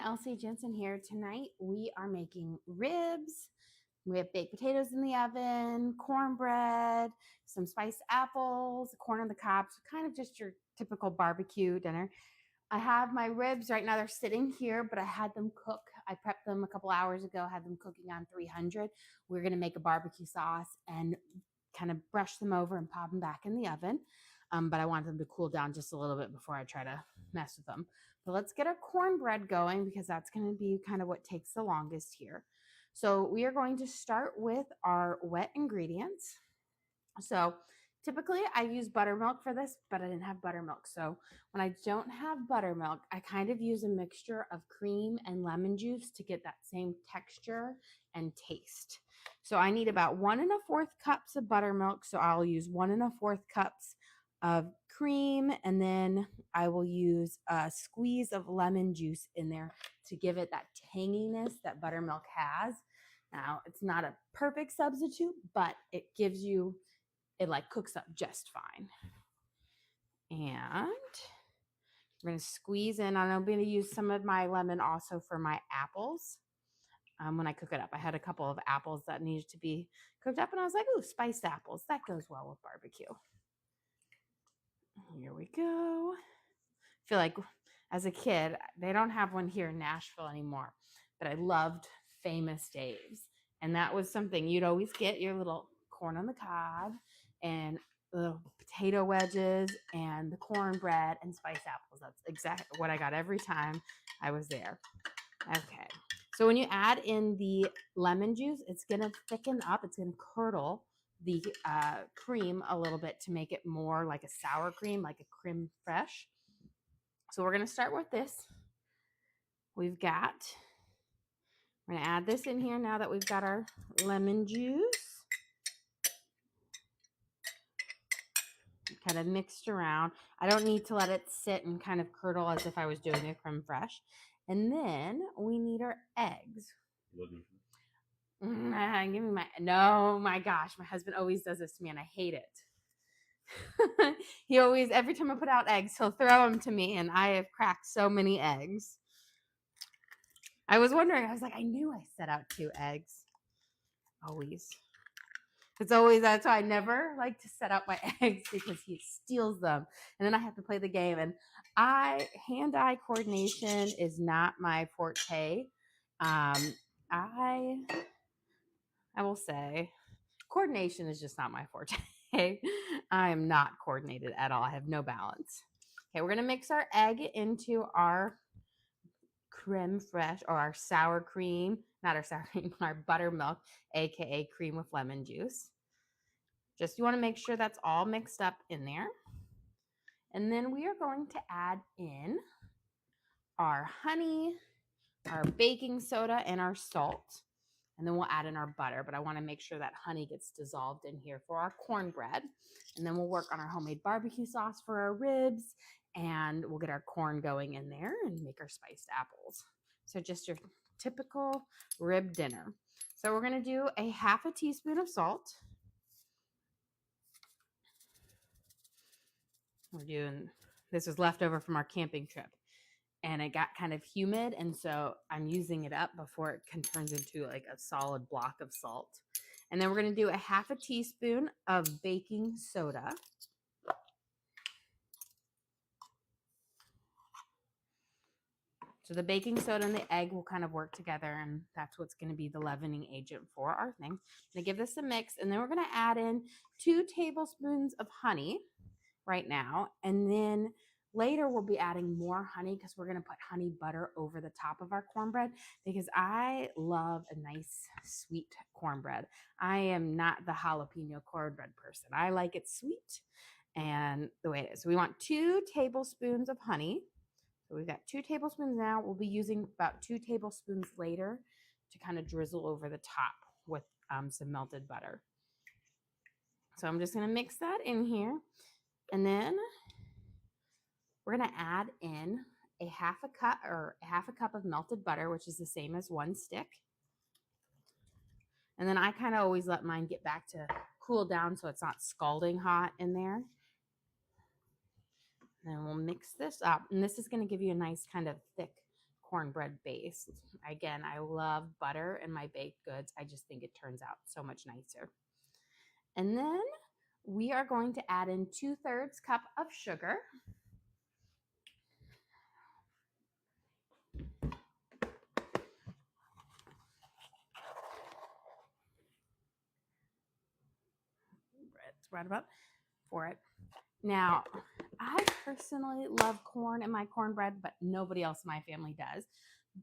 Elsie Jensen here. Tonight we are making ribs. We have baked potatoes in the oven, cornbread, some spiced apples, corn on the cob, so kind of just your typical barbecue dinner. I have my ribs right now. They're sitting here, but I had them cook. I prepped them a couple hours ago, had them cooking on 300. We're going to make a barbecue sauce and kind of brush them over and pop them back in the oven. But I want them to cool down just a little bit before I try to mess with them. But let's get our cornbread going because that's going to be kind of what takes the longest here. So we are going to start with our wet ingredients. So typically I use buttermilk for this, but I didn't have buttermilk. So when I don't have buttermilk, I kind of use a mixture of cream and lemon juice to get that same texture and taste. So I need about 1 1/4 cups of buttermilk. So I'll use 1 1/4 cups of cream, and then I will use a squeeze of lemon juice in there to give it that tanginess that buttermilk has. Now, it's not a perfect substitute, but it gives you, it like cooks up just fine. And we're going to squeeze in, and I'm going to use some of my lemon also for my apples. When I cook it up, I had a couple of apples that needed to be cooked up, and I was like, ooh, spiced apples. That goes well with barbecue. Here we go. I feel like as a kid, they don't have one here in Nashville anymore, but I loved Famous Dave's. And that was something you'd always get your little corn on the cob and the potato wedges and the cornbread and spiced apples. That's exactly what I got every time I was there. Okay. So when you add in the lemon juice, it's going to thicken up. It's going to curdle the cream a little bit to make it more like a sour cream, like a creme fraiche. So we're going to start with this. We're going to add this in here now that we've got our lemon juice. Kind of mixed around. I don't need to let it sit and kind of curdle as if I was doing a creme fraiche. And then we need our eggs. Give me my gosh, my husband always does this to me and I hate it. He always, every time I put out eggs, he'll throw them to me, and I have cracked so many eggs. I was wondering, I was like, I knew I set out 2 eggs. Always. It's always, that's why I never like to set out my eggs, because he steals them. And then I have to play the game. And hand-eye coordination is not my forte. I will say coordination is just not my forte. I am not coordinated at all. I have no balance. Okay, we're going to mix our egg into our creme fraiche, or our sour cream, not our sour cream, our buttermilk, aka cream with lemon juice. Just you want to make sure that's all mixed up in there. And then we are going to add in our honey, our baking soda, and our salt. And then we'll add in our butter, but I want to make sure that honey gets dissolved in here for our cornbread. And then we'll work on our homemade barbecue sauce for our ribs, and we'll get our corn going in there and make our spiced apples. So just your typical rib dinner. So we're going to do a 1/2 teaspoon of salt. This was left over from our camping trip, and it got kind of humid, and so I'm using it up before it turns into like a solid block of salt. And then we're going to do a 1/2 teaspoon of baking soda. So the baking soda and the egg will kind of work together, and that's what's going to be the leavening agent for our thing. I'm going to give this a mix, and then we're going to add in 2 tablespoons of honey right now, and then later we'll be adding more honey because we're going to put honey butter over the top of our cornbread, because I love a nice sweet cornbread. I am not the jalapeno cornbread person. I like it sweet and the way it is. So we want 2 tablespoons of honey. So we've got 2 tablespoons now. We'll be using about 2 tablespoons later to kind of drizzle over the top with some melted butter. So I'm just going to mix that in here. And then we're going to add in a 1/2 cup of melted butter, which is the same as 1 stick. And then I kind of always let mine get back to cool down so it's not scalding hot in there. And then we'll mix this up. And this is going to give you a nice kind of thick cornbread base. Again, I love butter in my baked goods. I just think it turns out so much nicer. And then we are going to add in 2/3 cup of sugar. It's right about for it. Now, I personally love corn in my cornbread, but nobody else in my family does.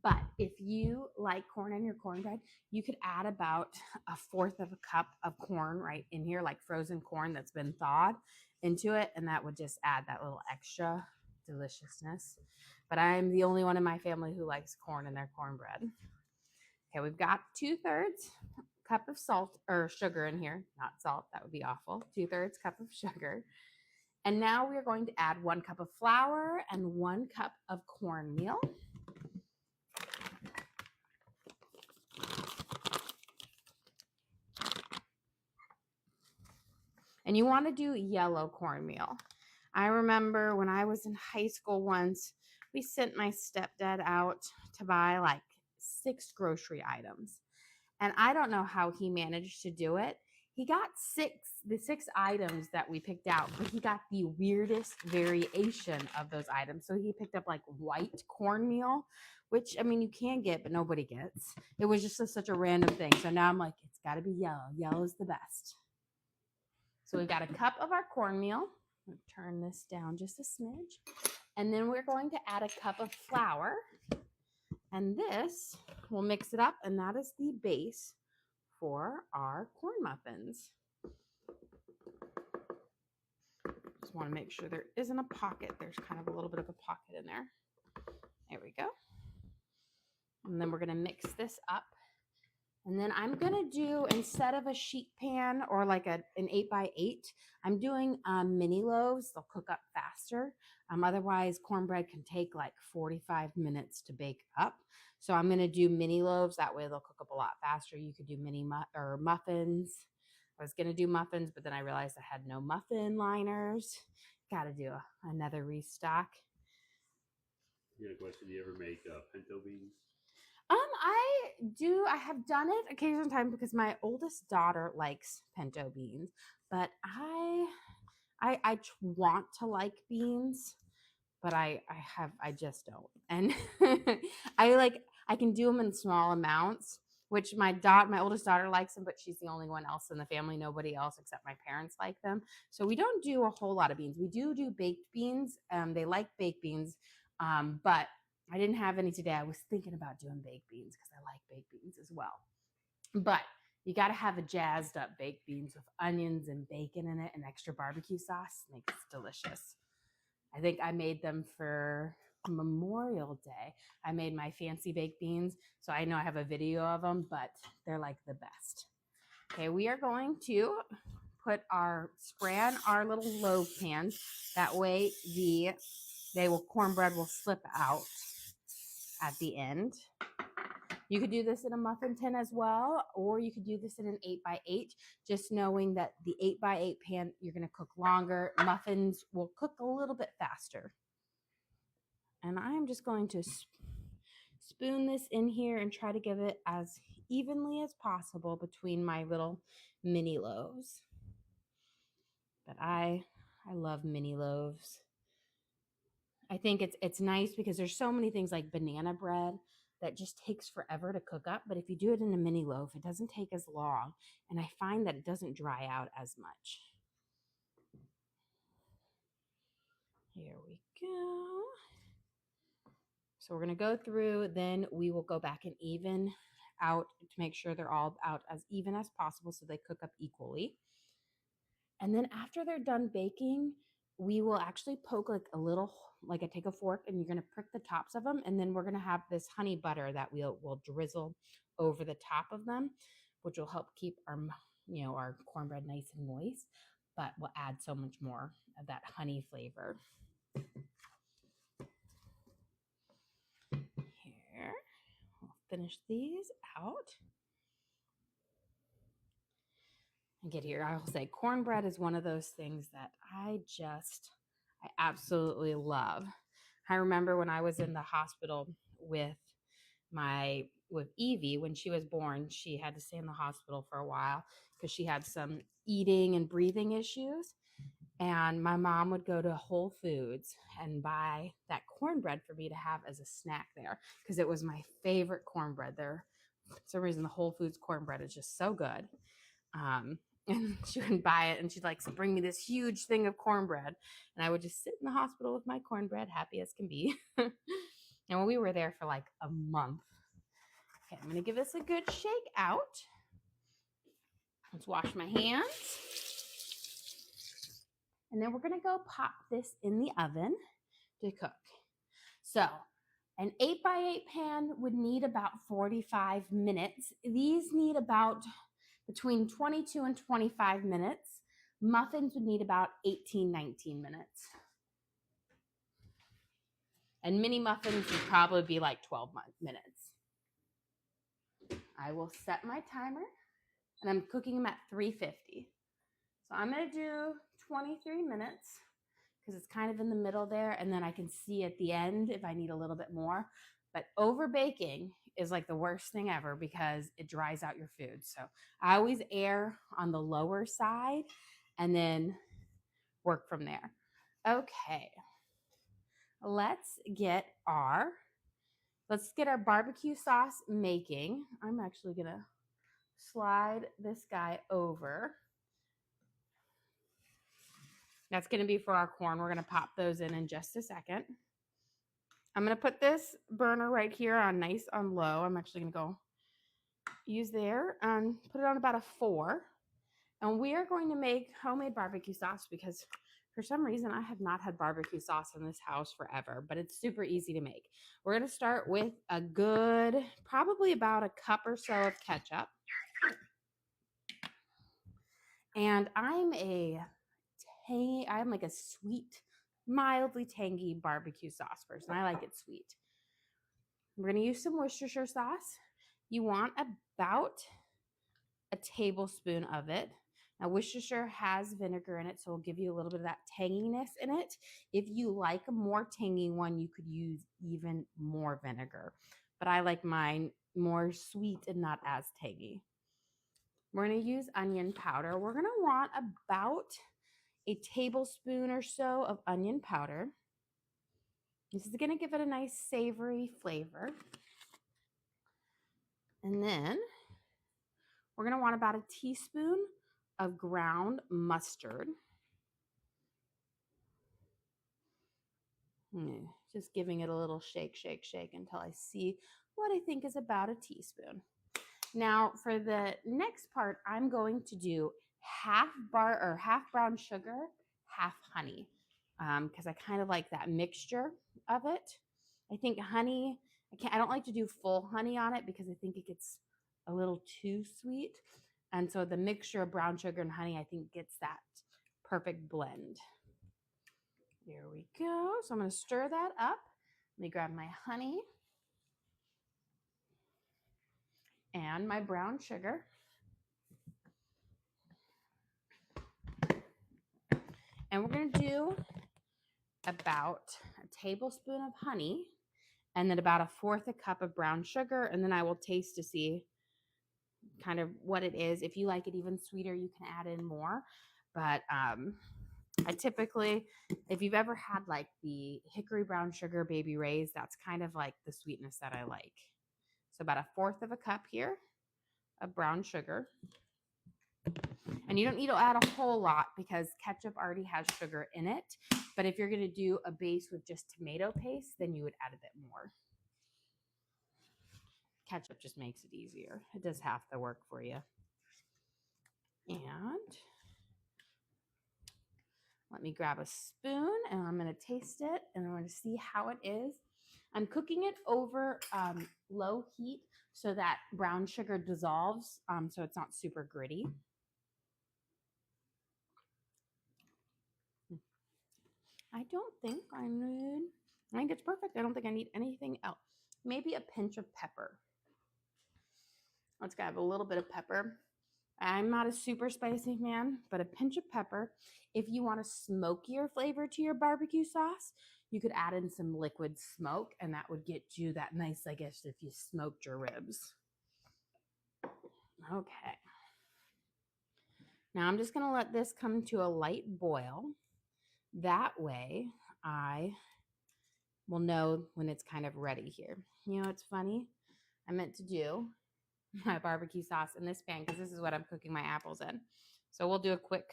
But if you like corn in your cornbread, you could add about 1/4 of a cup of corn right in here, like frozen corn that's been thawed into it. And that would just add that little extra deliciousness. But I'm the only one in my family who likes corn in their cornbread. Okay, we've got 2/3 cup of salt or sugar in here, not salt, that would be awful. 2/3 cup of sugar. And now we're going to add 1 cup of flour and 1 cup of cornmeal. And you want to do yellow cornmeal. I remember when I was in high school once, we sent my stepdad out to buy like 6 grocery items. And I don't know how he managed to do it. He got the 6 items that we picked out, but he got the weirdest variation of those items. So he picked up like white cornmeal, which, I mean, you can get, but nobody gets. It was just such a random thing. So now I'm like, it's got to be yellow. Yellow is the best. So we've got a cup of our cornmeal. We'll turn this down just a smidge. And then we're going to add a cup of flour. And this, we'll mix it up, and that is the base for our corn muffins. Just want to make sure there isn't a pocket. There's kind of a little bit of a pocket in there. There we go. And then we're going to mix this up. And then I'm going to do, instead of a sheet pan or like an 8x8, I'm doing mini loaves. They'll cook up faster. Otherwise, cornbread can take like 45 minutes to bake up. So I'm going to do mini loaves. That way they'll cook up a lot faster. You could do mini muffins. I was going to do muffins, but then I realized I had no muffin liners. Got to do another restock. You got a question? Do you ever make pinto beans? I have done it occasional time because my oldest daughter likes pinto beans, but I want to like beans, but I just don't. And I can do them in small amounts, which my oldest daughter likes them, but she's the only one else in the family. Nobody else except my parents like them. So we don't do a whole lot of beans. We do baked beans. They like baked beans, but I didn't have any today. I was thinking about doing baked beans because I like baked beans as well. But you got to have a jazzed up baked beans with onions and bacon in it and extra barbecue sauce. Makes it delicious. I think I made them for Memorial Day. I made my fancy baked beans. So I know I have a video of them, but they're like the best. Okay, we are going to spray on our little loaf pans. That way cornbread will slip out at the end. You could do this in a muffin tin as well, or you could do this in an 8x8, just knowing that the 8x8 pan, you're going to cook longer. Muffins will cook a little bit faster. And I'm just going to spoon this in here and try to give it as evenly as possible between my little mini loaves. But I love mini loaves. I think it's nice because there's so many things like banana bread that just takes forever to cook up. But if you do it in a mini loaf, it doesn't take as long. And I find that it doesn't dry out as much. Here we go. So we're going to go through, then we will go back and even out to make sure they're all out as even as possible so they cook up equally. And then after they're done baking, we will actually poke I take a fork and you're going to prick the tops of them. And then we're going to have this honey butter that we'll drizzle over the top of them, which will help keep our cornbread nice and moist, but will add so much more of that honey flavor. Here, we'll finish these out. And get here, I will say cornbread is one of those things that I absolutely love. I remember when I was in the hospital with with Evie, when she was born, she had to stay in the hospital for a while because she had some eating and breathing issues. And my mom would go to Whole Foods and buy that cornbread for me to have as a snack there because it was my favorite cornbread there. For some reason, the Whole Foods cornbread is just so good. And she would buy it and she'd like bring me this huge thing of cornbread. And I would just sit in the hospital with my cornbread, happy as can be. And we were there for like a month. Okay, I'm going to give this a good shake out. Let's wash my hands. And then we're going to go pop this in the oven to cook. So an 8x8 pan would need about 45 minutes. These need about between 22 and 25 minutes. Muffins would need about 18, 19 minutes. And mini muffins would probably be like 12 minutes. I will set my timer and I'm cooking them at 350. So I'm going to do 23 minutes because it's kind of in the middle there. And then I can see at the end if I need a little bit more. But over baking is like the worst thing ever because it dries out your food. So I always err on the lower side and then work from there. Okay. Let's get our barbecue sauce making. I'm actually going to slide this guy over. That's going to be for our corn. We're going to pop those in just a second. I'm going to put this burner right here on nice on low. I'm actually going to go use there and put it on about a 4. And we are going to make homemade barbecue sauce because for some reason I have not had barbecue sauce in this house forever, but it's super easy to make. We're going to start with a good, probably about a cup or so of ketchup. And I'm like a sweet, mildly tangy barbecue sauce person. I like it sweet. We're going to use some Worcestershire sauce. You want about a tablespoon of it. Now, Worcestershire has vinegar in it, so it'll give you a little bit of that tanginess in it. If you like a more tangy one, you could use even more vinegar. But I like mine more sweet and not as tangy. We're going to use onion powder. We're going to want about a tablespoon or so of onion powder. This is going to give it a nice savory flavor. And then we're going to want about a teaspoon of ground mustard. Just giving it a little shake, shake, shake until I see what I think is about a teaspoon. Now for the next part, I'm going to do half brown sugar, half honey, because I kind of like that mixture of it. I think honey, I don't like to do full honey on it because I think it gets a little too sweet. And so the mixture of brown sugar and honey, I think gets that perfect blend. There we go. So I'm going to stir that up. Let me grab my honey and my brown sugar. And we're going to do about a tablespoon of honey and then about 1/4 cup of brown sugar. And then I will taste to see kind of what it is. If you like it even sweeter, you can add in more. But I typically, if you've ever had like the hickory brown sugar Baby Ray's, that's kind of like the sweetness that I like. So about 1/4 cup here of brown sugar. And you don't need to add a whole lot because ketchup already has sugar in it. But if you're going to do a base with just tomato paste, then you would add a bit more. Ketchup just makes it easier. It does half the work for you. And let me grab a spoon and I'm going to taste it and I'm going to see how it is. I'm cooking it over low heat so that brown sugar dissolves so it's not super gritty. I think it's perfect. I don't think I need anything else. Maybe a pinch of pepper. Let's grab a little bit of pepper. I'm not a super spicy man, but a pinch of pepper. If you want a smokier flavor to your barbecue sauce, you could add in some liquid smoke, and that would get you that nice, I guess, if you smoked your ribs. Okay. Now I'm just going to let this come to a light boil. That way I will know when it's kind of ready here. You know, it's funny. I meant to do my barbecue sauce in this pan because this is what I'm cooking my apples in. So we'll do a quick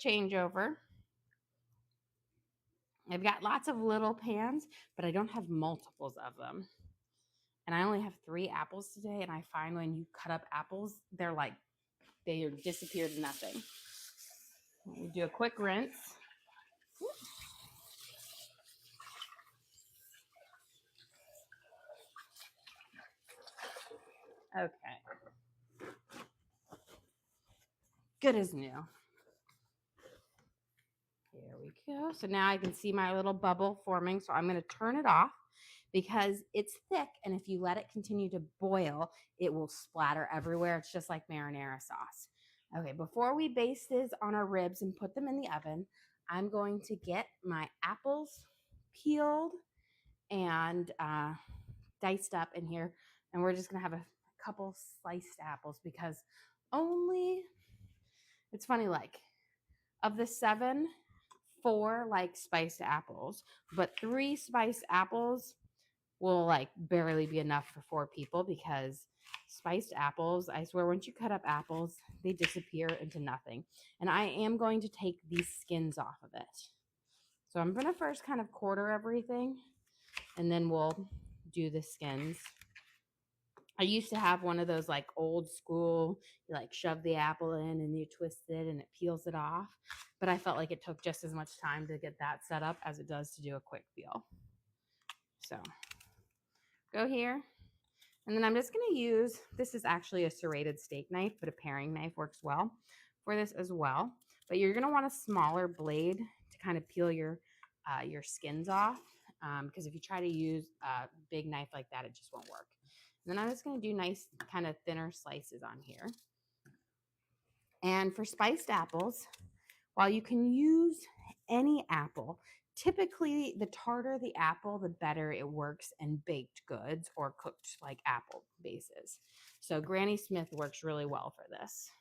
changeover. I've got lots of little pans, but I don't have multiples of them. And I only have 3 apples today, and I find when you cut up apples, they disappear to nothing. We do a quick rinse. Okay. Good as new. Here we go. So now I can see my little bubble forming. So I'm going to turn it off because it's thick. And if you let it continue to boil, it will splatter everywhere. It's just like marinara sauce. Okay, before we baste this on our ribs and put them in the oven, I'm going to get my apples peeled and diced up in here. And we're just going to have a couple sliced apples because it's funny, like of the 7, 4 like spiced apples, but 3 spiced apples will like barely be enough for 4 people because spiced apples, I swear, once you cut up apples, they disappear into nothing. And I am going to take these skins off of it. So I'm going to first kind of quarter everything, and then we'll do the skins. I used to have one of those like old school, you like shove the apple in and you twist it and it peels it off. But I felt like it took just as much time to get that set up as it does to do a quick peel. So go here. And then I'm just going to use, this is actually a serrated steak knife, but a paring knife works well for this as well. But you're going to want a smaller blade to kind of peel your skins off. Because if you try to use a big knife like that, it just won't work. And then I'm just going to do nice kind of thinner slices on here. And for spiced apples, while you can use any apple, typically the tartar the apple, the better it works in baked goods or cooked like apple bases. So Granny Smith works really well for this.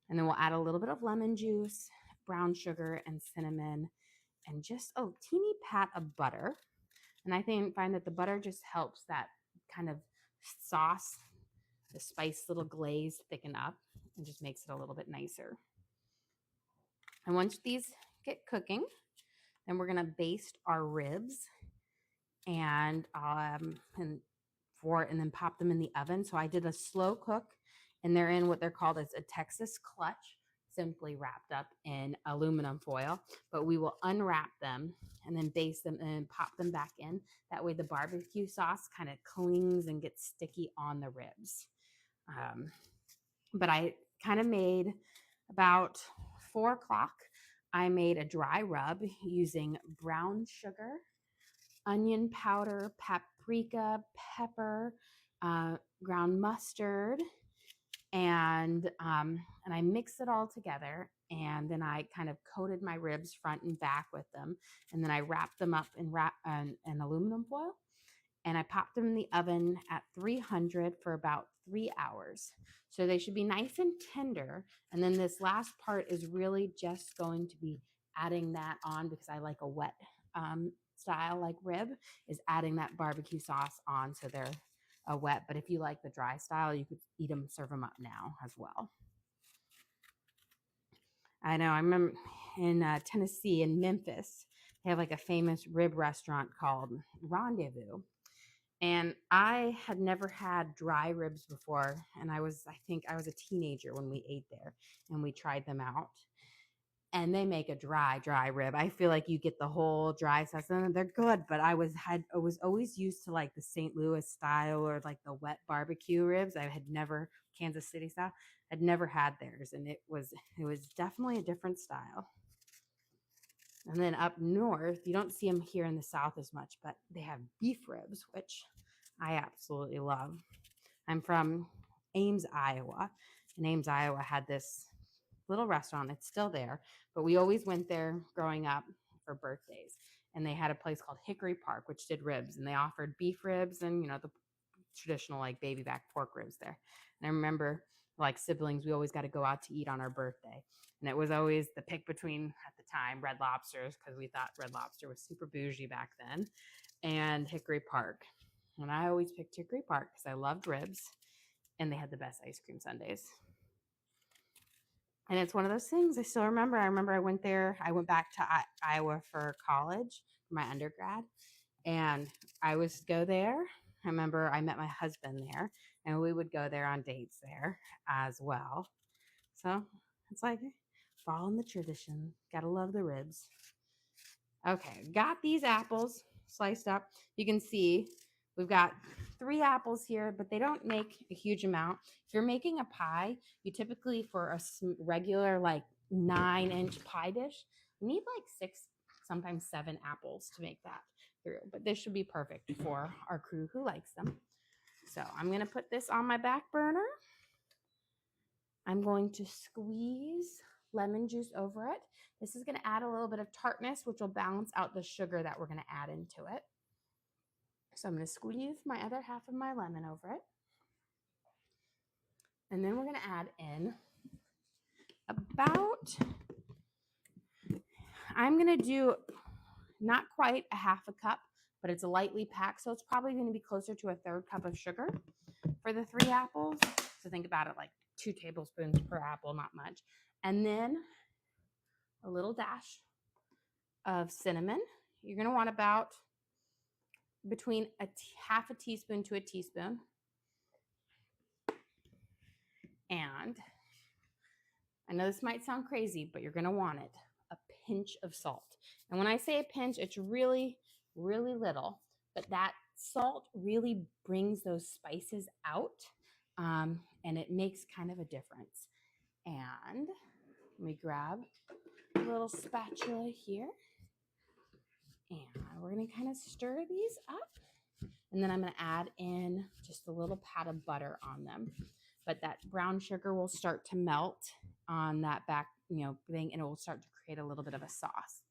And then we'll add a little bit of lemon juice, brown sugar, and cinnamon, and just a teeny pat of butter. And I find that the butter just helps that kind of sauce, the spice little glaze thicken up and just makes it a little bit nicer. And once these get cooking, then we're going to baste our ribs and then pop them in the oven. So I did a slow cook, and they're in what they're called as a Texas clutch, simply wrapped up in aluminum foil. But we will unwrap them and then baste them and pop them back in. That way the barbecue sauce kind of clings and gets sticky on the ribs. But I kind of made about 4 o'clock. I made a dry rub using brown sugar, onion powder, paprika, pepper, ground mustard, and I mixed it all together. And then I kind of coated my ribs front and back with them. And then I wrapped them up in aluminum foil. And I popped them in the oven at 300 for about 3 hours. So they should be nice and tender. And then this last part is really just going to be adding that on because I like a wet style like rib, is adding that barbecue sauce on so they're wet. But if you like the dry style, you could eat them, serve them up now as well. I know, I remember in Tennessee, in Memphis, they have like a famous rib restaurant called Rendezvous. And I had never had dry ribs before. And I think I was a teenager when we ate there and we tried them out. And they make a dry rib. I feel like you get the whole dry sauce and they're good, but I was always used to like the St. Louis style or like the wet barbecue ribs. I had never, Kansas City style, I'd never had theirs. And it was definitely a different style. And then up north, you don't see them here in the South as much, but they have beef ribs, which I absolutely love. I'm from Ames, Iowa. And Ames, Iowa had this little restaurant. It's still there, but we always went there growing up for birthdays. And they had a place called Hickory Park, which did ribs, and they offered beef ribs and, you know, the traditional like baby back pork ribs there. And I remember, like siblings, we always got to go out to eat on our birthday. And it was always the pick between, at the time, Red Lobsters, because we thought Red Lobster was super bougie back then, and Hickory Park. And I always picked Hickory Park because I loved ribs, and they had the best ice cream sundaes. And it's one of those things I still remember. I remember I went there. I went back to Iowa for college, for my undergrad, and I would go there. I remember I met my husband there, and we would go there on dates there as well. So it's like following the tradition. Gotta love the ribs. Okay, got these apples sliced up. You can see we've got 3 apples here, but they don't make a huge amount. If you're making a pie, you typically, for a regular like 9-inch pie dish, you need like 6, sometimes 7 apples to make that through. But this should be perfect for our crew who likes them. So I'm gonna put this on my back burner. I'm going to squeeze lemon juice over it. This is going to add a little bit of tartness, which will balance out the sugar that we're going to add into it. So I'm going to squeeze my other half of my lemon over it. And then we're going to add in about, I'm going to do not quite a half a cup, but it's a lightly packed. So it's probably going to be closer to a 1/3 cup of sugar for the 3 apples. So think about it like 2 tablespoons per apple, not much. And then a little dash of cinnamon. You're going to want about between half a teaspoon to a teaspoon. And I know this might sound crazy, but you're going to want it. A pinch of salt. And when I say a pinch, it's really, really little. But that salt really brings those spices out. And it makes kind of a difference. And let me grab a little spatula here. And we're going to kind of stir these up. And then I'm going to add in just a little pat of butter on them. But that brown sugar will start to melt on that back, thing, and it will start to create a little bit of a sauce.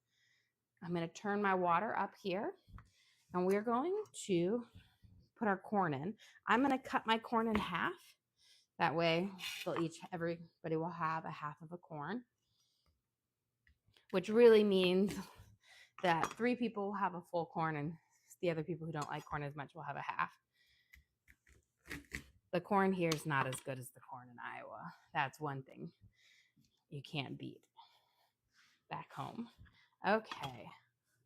I'm going to turn my water up here, and we're going to put our corn in. I'm going to cut my corn in half. That way, everybody will have a half of a corn, which really means that 3 people will have a full corn, and the other people who don't like corn as much will have a half. The corn here is not as good as the corn in Iowa. That's one thing you can't beat back home. Okay,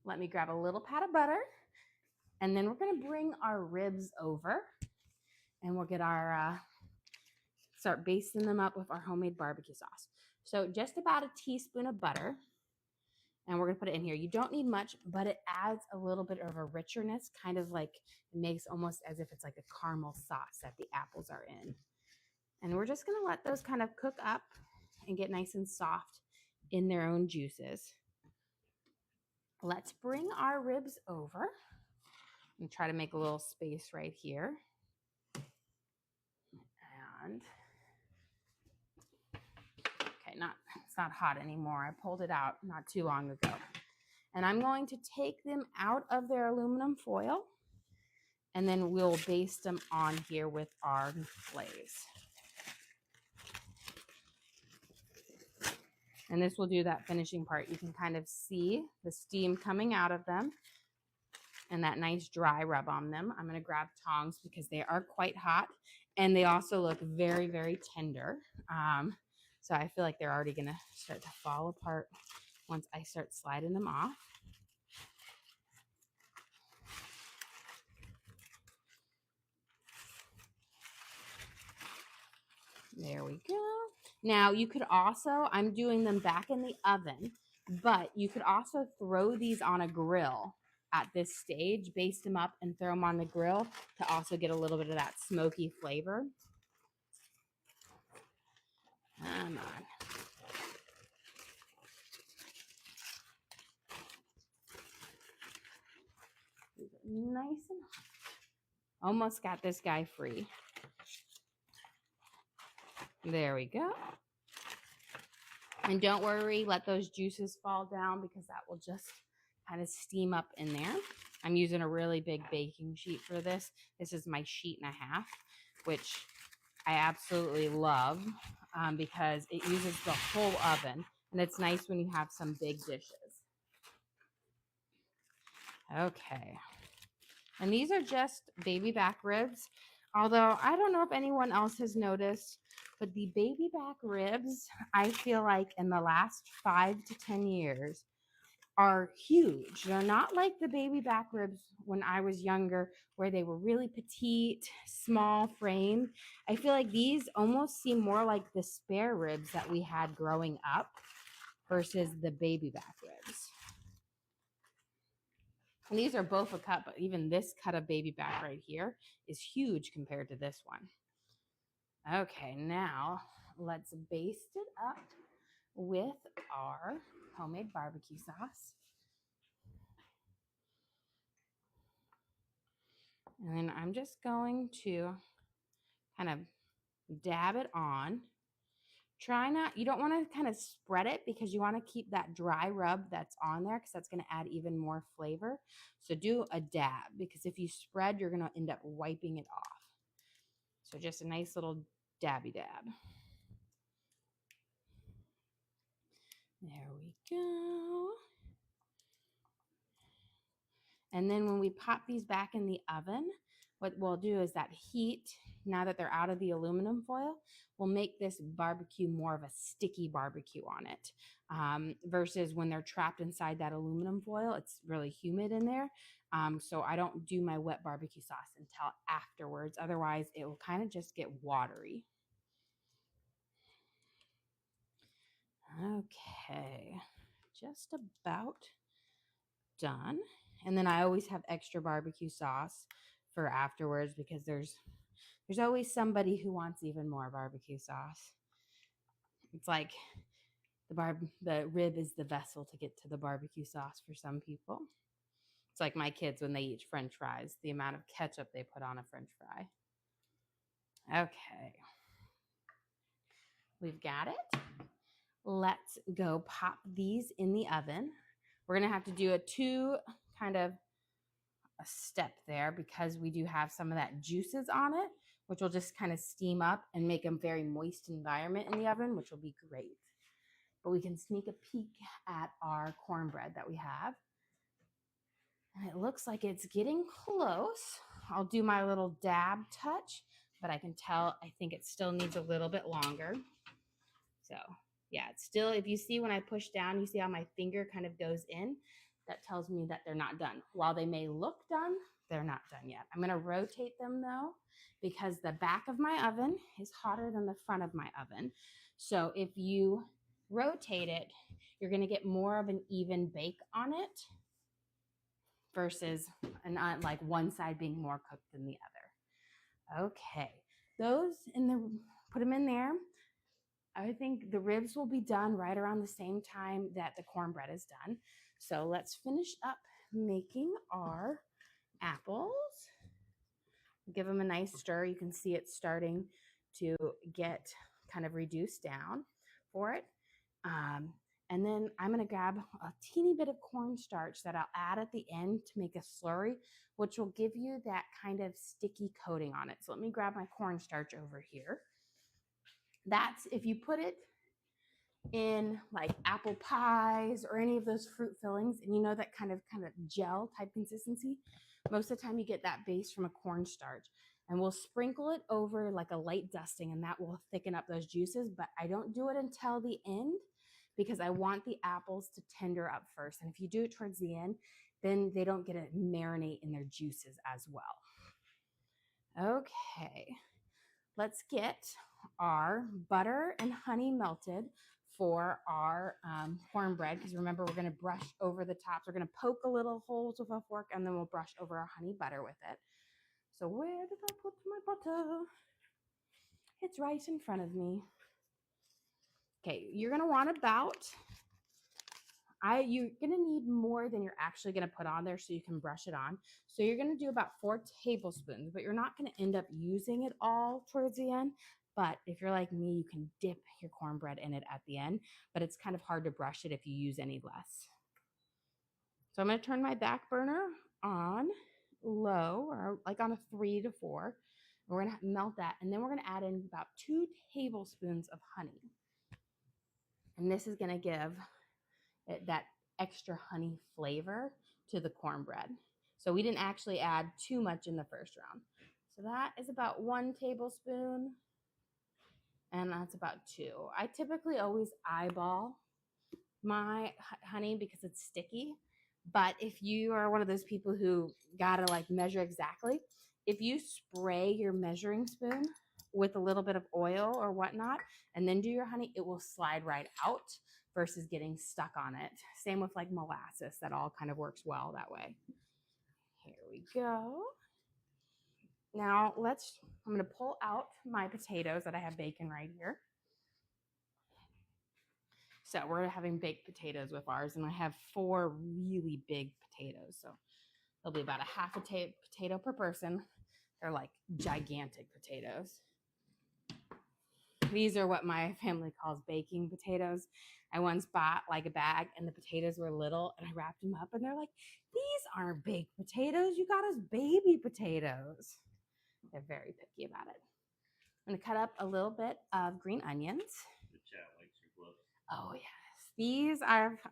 let me grab a little pat of butter, and then we're going to bring our ribs over, and we'll get our start basting them up with our homemade barbecue sauce. So just about a teaspoon of butter, and we're going to put it in here. You don't need much, but it adds a little bit of a richness, kind of like it makes almost as if it's like a caramel sauce that the apples are in. And we're just going to let those kind of cook up and get nice and soft in their own juices. Let's bring our ribs over and try to make a little space right here. And okay, it's not hot anymore. I pulled it out not too long ago. And I'm going to take them out of their aluminum foil, and then we'll baste them on here with our glaze. And this will do that finishing part. You can kind of see the steam coming out of them and that nice dry rub on them. I'm going to grab tongs because they are quite hot, and they also look very, very tender. So I feel like they're already going to start to fall apart once I start sliding them off. There we go. Now you could also, I'm doing them back in the oven, but you could also throw these on a grill at this stage, baste them up and throw them on the grill to also get a little bit of that smoky flavor. Come on. Nice and hot. Almost got this guy free. There we go. And don't worry, let those juices fall down because that will just kind of steam up in there. I'm using a really big baking sheet for this. This is my sheet and a half, which I absolutely love because it uses the whole oven. And it's nice when you have some big dishes. Okay. And these are just baby back ribs. Although I don't know if anyone else has noticed, but the baby back ribs, I feel like in the last 5 to 10 years are huge. They're not like the baby back ribs when I was younger, where they were really petite, small frame. I feel like these almost seem more like the spare ribs that we had growing up versus the baby back ribs. And these are both a cut, but even this cut of baby back right here is huge compared to this one. Okay, now let's baste it up with our homemade barbecue sauce. And then I'm just going to kind of dab it on. Try not, you don't want to kind of spread it because you want to keep that dry rub that's on there because that's going to add even more flavor. So do a dab because if you spread, you're going to end up wiping it off. So just a nice little dabby dab. There we go. And then when we pop these back in the oven, what we'll do is that heat, now that they're out of the aluminum foil, will make this barbecue more of a sticky barbecue on it. Versus when they're trapped inside that aluminum foil, it's really humid in there. So I don't do my wet barbecue sauce until afterwards. Otherwise, it will kind of just get watery. Okay, just about done. And then I always have extra barbecue sauce for afterwards because there's always somebody who wants even more barbecue sauce. It's like the rib is the vessel to get to the barbecue sauce for some people. It's like my kids when they eat French fries, the amount of ketchup they put on a French fry. Okay. We've got it. Let's go pop these in the oven. We're going to have to do a step there because we do have some of that juices on it, which will just kind of steam up and make a very moist environment in the oven, which will be great. But we can sneak a peek at our cornbread that we have. And it looks like it's getting close. I'll do my little dab touch, but I can tell, I think it still needs a little bit longer. So yeah, it's still, if you see when I push down, you see how my finger kind of goes in. That tells me that they're not done. While they may look done, they're not done yet. I'm going to rotate them though, because the back of my oven is hotter than the front of my oven. So if you rotate it, you're going to get more of an even bake on it versus like one side being more cooked than the other. Okay, put them in there. I think the ribs will be done right around the same time that the cornbread is done. So let's finish up making our apples. Give them a nice stir. You can see it starting to get kind of reduced down for it. And then I'm going to grab a teeny bit of cornstarch that I'll add at the end to make a slurry, which will give you that kind of sticky coating on it. So let me grab my cornstarch over here. That's if you put it in like apple pies or any of those fruit fillings, and you know that kind of gel type consistency, most of the time you get that base from a cornstarch. And we'll sprinkle it over like a light dusting, and that will thicken up those juices. But I don't do it until the end because I want the apples to tender up first. And if you do it towards the end, then they don't get to marinate in their juices as well. Okay, let's get our butter and honey melted for our cornbread, because remember, we're going to brush over the tops. We're going to poke a little holes with a fork, and then we'll brush over our honey butter with it. So where did I put my butter? It's right in front of me. Okay, you're going to want you're going to need more than you're actually going to put on there so you can brush it on. So you're going to do about 4 tablespoons, but you're not going to end up using it all towards the end. But if you're like me, you can dip your cornbread in it at the end, but it's kind of hard to brush it if you use any less. So I'm going to turn my back burner on low, or like on a 3 to 4. We're going to melt that, and then we're going to add in about 2 tablespoons of honey. And this is going to give it that extra honey flavor to the cornbread. So we didn't actually add too much in the first round. So that is about 1 tablespoon, and that's about 2. I typically always eyeball my honey because it's sticky. But if you are one of those people who gotta like measure exactly, if you spray your measuring spoon with a little bit of oil or whatnot and then do your honey, it will slide right out versus getting stuck on it. Same with like molasses, that all kind of works well that way. Here we go. Now I'm gonna pull out my potatoes that I have baking right here. So we're having baked potatoes with ours, and I have 4 really big potatoes. So there'll be about a half a potato per person. They're like gigantic potatoes. These are what my family calls baking potatoes. I once bought like a bag, and the potatoes were little, and I wrapped them up, and they're like, these aren't baked potatoes. You got us baby potatoes. They're very picky about it. I'm going to cut up a little bit of green onions. The chat likes your gloves. Oh, yes.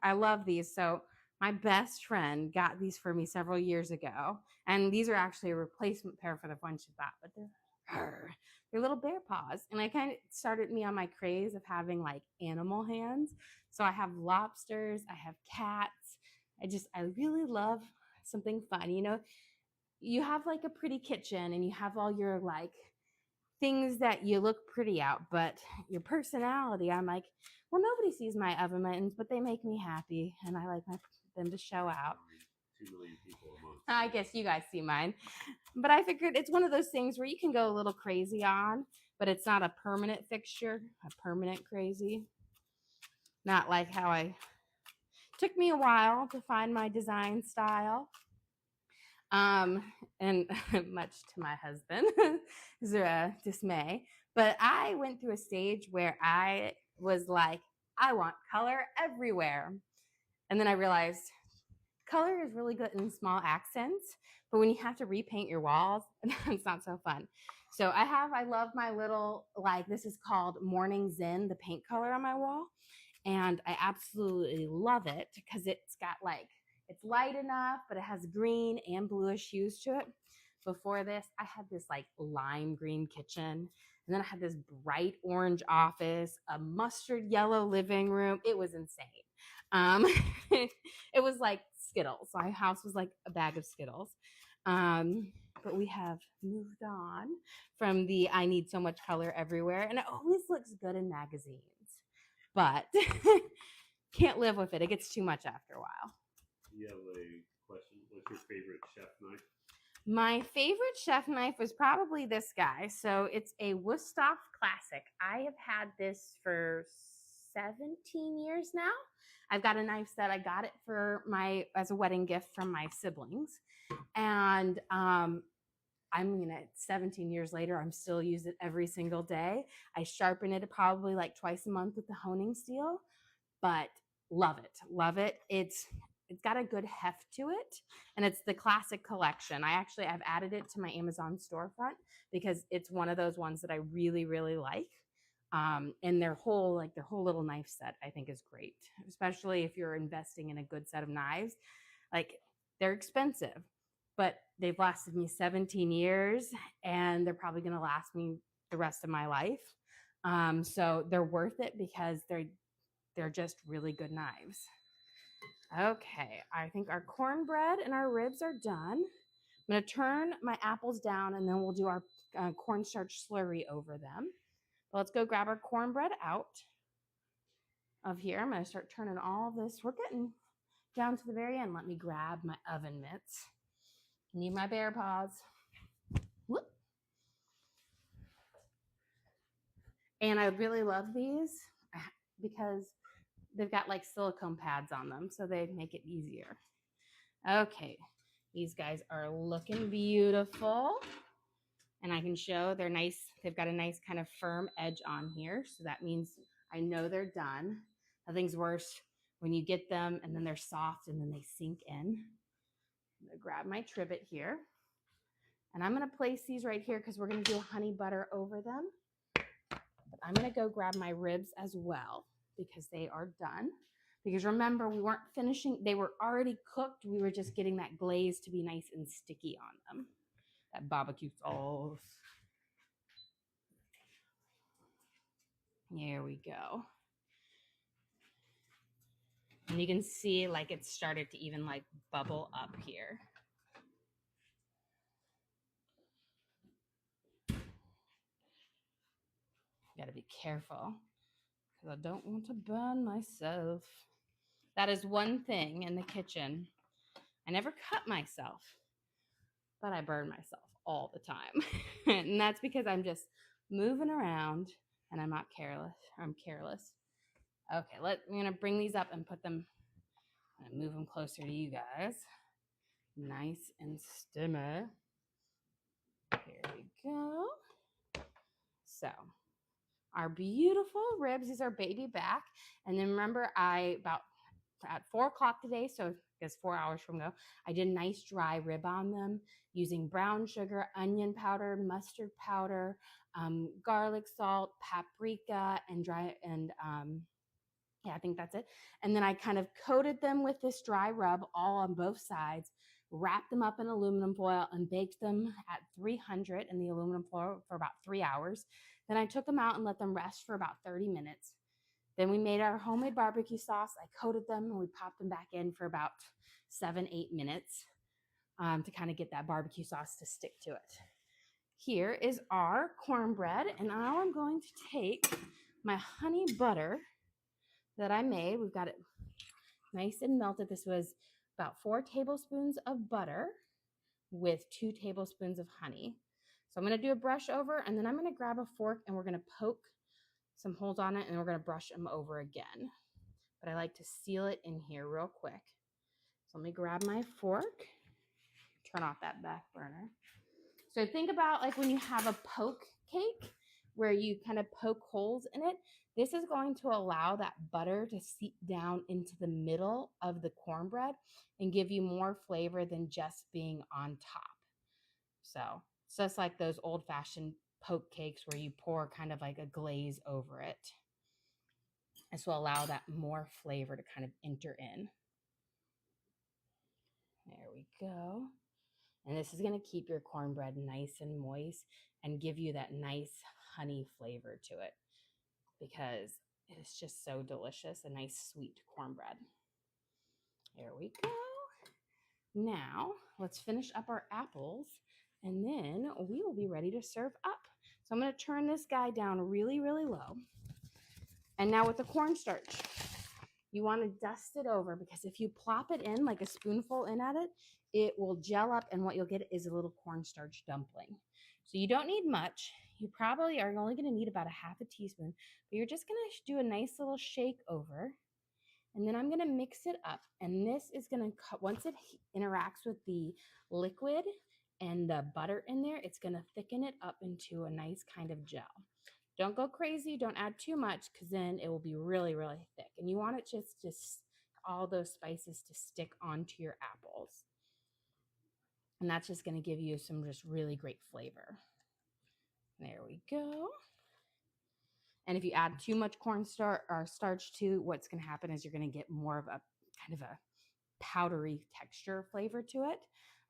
I love these. So my best friend got these for me several years ago. And these are actually a replacement pair for the one she bought, but they're little bear paws. And I kind of started me on my craze of having like animal hands. So I have lobsters, I have cats. I really love something fun. You know, you have like a pretty kitchen and you have all your like things that you look pretty out, but your personality, I'm like, well, nobody sees my oven mittens, but they make me happy, and I like them to show out. 2 million people a month. I guess you guys see mine, but I figured it's one of those things where you can go a little crazy on, but it's not a permanent fixture, a permanent crazy. Not like how took me a while to find my design style. And much to my husband's dismay, but I went through a stage where I was like, I want color everywhere. And then I realized color is really good in small accents, but when you have to repaint your walls, it's not so fun. So I love my little, like, this is called Morning Zen, the paint color on my wall. And I absolutely love it because it's got like, it's light enough, but it has green and bluish hues to it. Before this, I had this like lime green kitchen, and then I had this bright orange office, a mustard yellow living room. It was insane. It was like Skittles. My house was like a bag of Skittles. But we have moved on from the I need so much color everywhere, and it always looks good in magazines, but can't live with it. It gets too much after a while. You have a question. What's your favorite chef knife? My favorite chef knife was probably this guy. So it's a Wusthof Classic. I have had this for 17 years now. I've got a knife set. I got it as a wedding gift from my siblings. And I mean, 17 years later, I'm still using it every single day. I sharpen it probably like twice a month with the honing steel, but love it. Love it. It's got a good heft to it, and it's the classic collection. I've added it to my Amazon storefront because it's one of those ones that I really, really like. And their whole little knife set, I think, is great, especially if you're investing in a good set of knives. Like, they're expensive, but they've lasted me 17 years, and they're probably going to last me the rest of my life. So they're worth it because they're just really good knives. Okay, I think our cornbread and our ribs are done. I'm going to turn my apples down, and then we'll do our cornstarch slurry over them. But let's go grab our cornbread out of here. I'm going to start turning all this. We're getting down to the very end. Let me grab my oven mitts. Need my bear paws. Whoop. And I really love these because they've got like silicone pads on them, so they make it easier. Okay, these guys are looking beautiful. And I can show they're nice. They've got a nice kind of firm edge on here. So that means I know they're done. Nothing's worse when you get them and then they're soft and then they sink in. I'm gonna grab my trivet here. And I'm gonna place these right here because we're gonna do honey butter over them. But I'm gonna go grab my ribs as well because they are done. Because remember, we weren't finishing, they were already cooked. We were just getting that glaze to be nice and sticky on them. That barbecue sauce. There we go. And you can see like it started to even like bubble up here. Got to be careful because I don't want to burn myself. That is one thing in the kitchen. I never cut myself, but I burn myself all the time. And that's because I'm just moving around and I'm not careless. I'm careless. Okay, I'm going to bring these up and put them, and move them closer to you guys. Nice and steamy. Here we go. So our beautiful ribs, these are baby back. And then remember about at 4 o'clock today, so I guess 4 hours from now, I did a nice dry rib on them using brown sugar, onion powder, mustard powder, garlic salt, paprika, and yeah, I think that's it. And then I kind of coated them with this dry rub all on both sides, wrapped them up in aluminum foil and baked them at 300 in the aluminum foil for about 3 hours. Then I took them out and let them rest for about 30 minutes. Then we made our homemade barbecue sauce. I coated them and we popped them back in for about 7-8 minutes to kind of get that barbecue sauce to stick to it. Here is our cornbread, and now I'm going to take my honey butter that I made. We've got it nice and melted. This was about 4 tablespoons of butter with 2 tablespoons of honey. So I'm going to do a brush over, and then I'm going to grab a fork and we're going to poke some holes on it and we're going to brush them over again. But I like to seal it in here real quick. So let me grab my fork, turn off that back burner. So think about like when you have a poke cake where you kind of poke holes in it. This is going to allow that butter to seep down into the middle of the cornbread and give you more flavor than just being on top. So it's just like those old-fashioned poke cakes where you pour kind of like a glaze over it. This will allow that more flavor to kind of enter in. There we go. And this is going to keep your cornbread nice and moist and give you that nice honey flavor to it because it is just so delicious, a nice sweet cornbread. There we go. Now let's finish up our apples and then we will be ready to serve up. So I'm going to turn this guy down really, really low. And now with the cornstarch, you want to dust it over because if you plop it in like a spoonful in at it, it will gel up and what you'll get is a little cornstarch dumpling. So you don't need much. You probably are only going to need about a half a teaspoon, but you're just going to do a nice little shake over. And then I'm going to mix it up. And this is going to cut, once it interacts with the liquid and the butter in there, it's going to thicken it up into a nice kind of gel. Don't go crazy. Don't add too much because then it will be really, really thick. And you want it just all those spices to stick onto your apples. And that's just going to give you some just really great flavor. There we go. And if you add too much cornstarch or starch too, what's going to happen is you're going to get more of a kind of a powdery texture flavor to it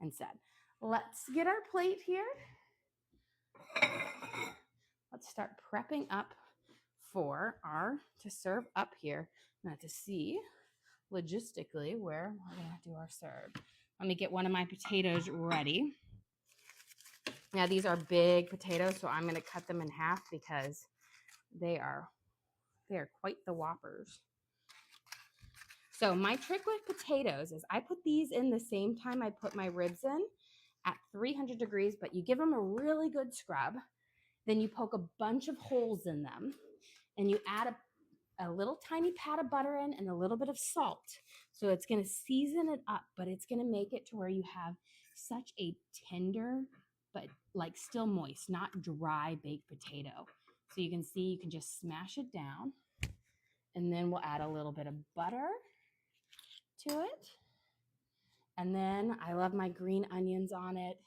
instead. Let's get our plate here. Let's start prepping up for to serve up here. Now to see logistically where we're going to do our serve. Let me get one of my potatoes ready. Now these are big potatoes, so I'm going to cut them in half because they are quite the whoppers. So my trick with potatoes is I put these in the same time I put my ribs in at 300 degrees, but you give them a really good scrub. Then you poke a bunch of holes in them and you add a little tiny pat of butter in and a little bit of salt. So it's going to season it up, but it's going to make it to where you have such a tender but like still moist, not dry baked potato. So you can see you can just smash it down, and then we'll add a little bit of butter to it. And then I love my green onions on it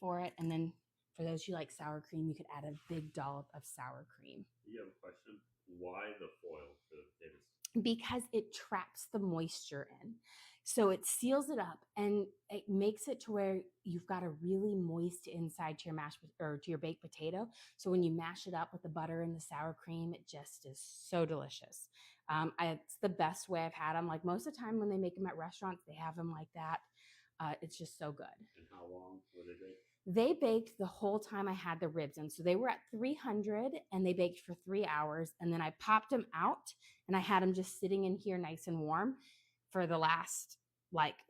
for it. And then for those who like sour cream, you could add a big dollop of sour cream. You have a question? Why the foil for the potatoes? Because it traps the moisture in. So it seals it up and it makes it to where you've got a really moist inside to your to your baked potato. So when you mash it up with the butter and the sour cream, it just is so delicious. It's the best way I've had them. Like most of the time when they make them at restaurants, they have them like that. It's just so good. And how long were they baked? They baked the whole time I had the ribs in. So they were at 300 and they baked for 3 hours. And then I popped them out and I had them just sitting in here nice and warm for the last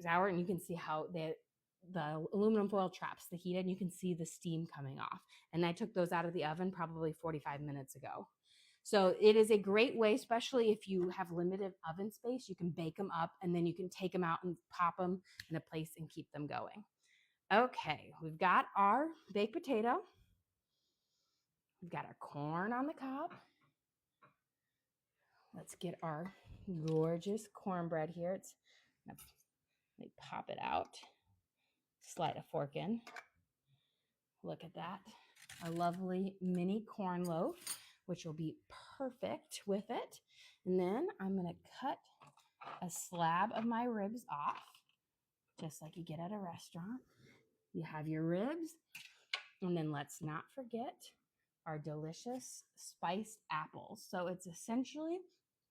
hour. And you can see how the aluminum foil traps the heat and you can see the steam coming off. And I took those out of the oven probably 45 minutes ago. So it is a great way, especially if you have limited oven space, you can bake them up and then you can take them out and pop them in a place and keep them going. Okay, we've got our baked potato. We've got our corn on the cob. Let's get our gorgeous cornbread here. Let me pop it out. Slide a fork in. Look at that. A lovely mini corn loaf, which will be perfect with it. And then I'm going to cut a slab of my ribs off, just like you get at a restaurant. You have your ribs, and then let's not forget our delicious spiced apples. So it's essentially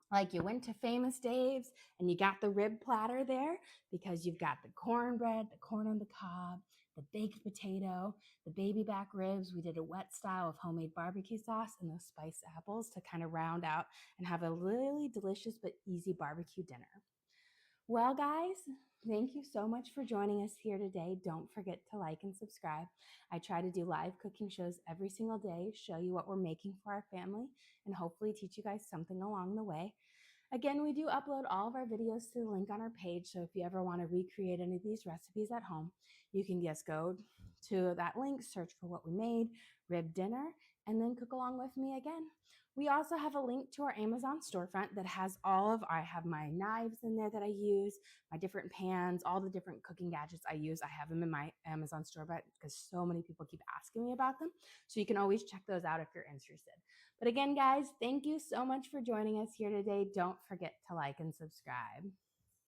like you went to Famous Dave's and you got the rib platter there because you've got the cornbread, the corn on the cob, the baked potato, the baby back ribs. We did a wet style of homemade barbecue sauce and those spiced apples to kind of round out and have a really delicious but easy barbecue dinner. Well, guys, thank you so much for joining us here today. Don't forget to like and subscribe. I try to do live cooking shows every single day, show you what we're making for our family, and hopefully teach you guys something along the way. Again, we do upload all of our videos to the link on our page, so if you ever want to recreate any of these recipes at home, you can just go to that link, search for what we made, rib dinner, and then cook along with me again. We also have a link to our Amazon storefront that has I have my knives in there that I use, my different pans, all the different cooking gadgets I use. I have them in my Amazon storefront because so many people keep asking me about them. So you can always check those out if you're interested. But again, guys, thank you so much for joining us here today. Don't forget to like and subscribe.